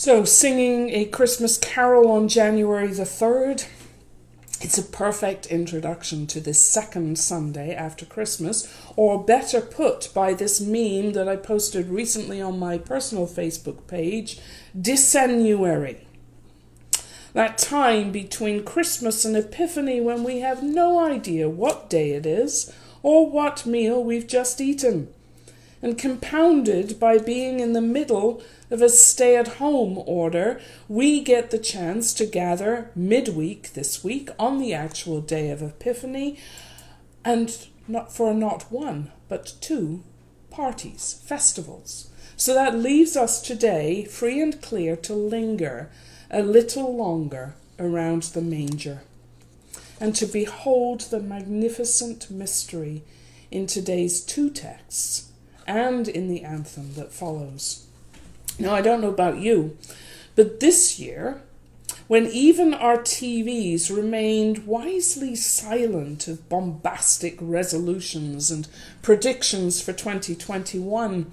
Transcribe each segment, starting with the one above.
So, singing a Christmas carol on January the 3rd, it's a perfect introduction to this second Sunday after Christmas, or better put by this meme that I posted recently on my personal Facebook page, Disennuary. That time between Christmas and Epiphany when we have no idea what day it is or what meal we've just eaten, and compounded by being in the middle of a stay-at-home order, we get the chance to gather midweek this week on the actual day of Epiphany, and not one, but two parties, festivals. So that leaves us today free and clear to linger a little longer around the manger, and to behold the magnificent mystery in today's two texts and in the anthem that follows. Now, I don't know about you, but this year, when even our TVs remained wisely silent of bombastic resolutions and predictions for 2021,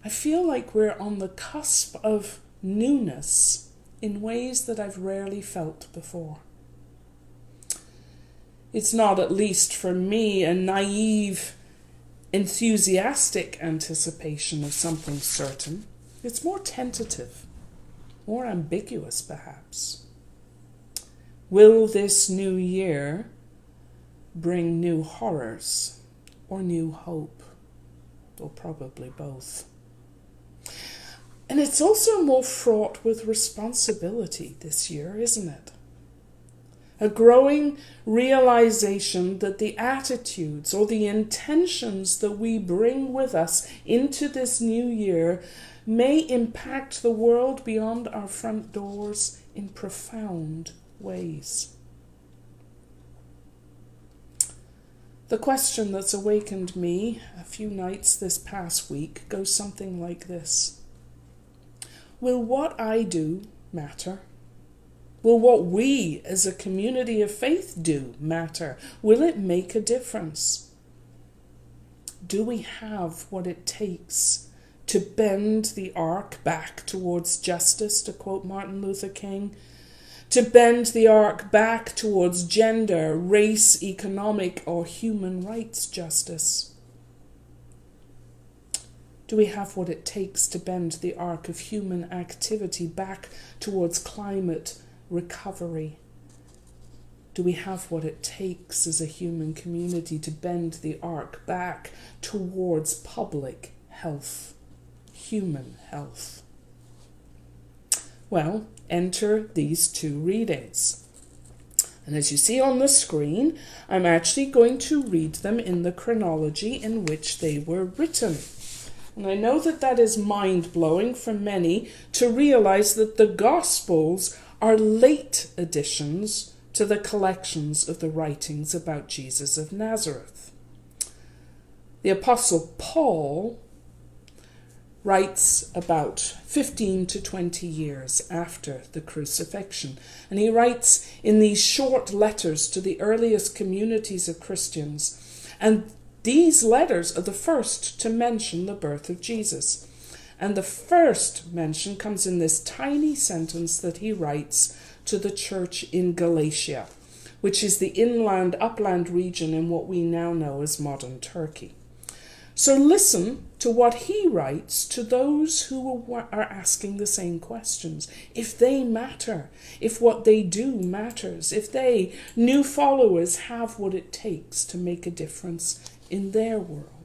I feel like we're on the cusp of newness in ways that I've rarely felt before. It's not, at least for me, a naive, enthusiastic anticipation of something certain. It's more tentative, more ambiguous perhaps. Will this new year bring new horrors or new hope? Or probably both. And it's also more fraught with responsibility this year, isn't it? A growing realization that the attitudes or the intentions that we bring with us into this new year may impact the world beyond our front doors in profound ways. The question that's awakened me a few nights this past week goes something like this. Will what I do matter? Will what we as a community of faith do matter? Will it make a difference? Do we have what it takes to bend the arc back towards justice, to quote Martin Luther King, to bend the arc back towards gender, race, economic, or human rights justice? Do we have what it takes to bend the arc of human activity back towards climate recovery? Do we have what it takes as a human community to bend the arc back towards public health? Human health. Well, enter these two readings. And as you see on the screen, I'm actually going to read them in the chronology in which they were written. And I know that is mind-blowing for many to realize that the Gospels are late additions to the collections of the writings about Jesus of Nazareth. The Apostle Paul writes about 15 to 20 years after the crucifixion. And he writes in these short letters to the earliest communities of Christians. And these letters are the first to mention the birth of Jesus. And the first mention comes in this tiny sentence that he writes to the church in Galatia, which is the upland region in what we now know as modern Turkey. So listen to what he writes to those who are asking the same questions. If they matter, if what they do matters, if they, new followers, have what it takes to make a difference in their world.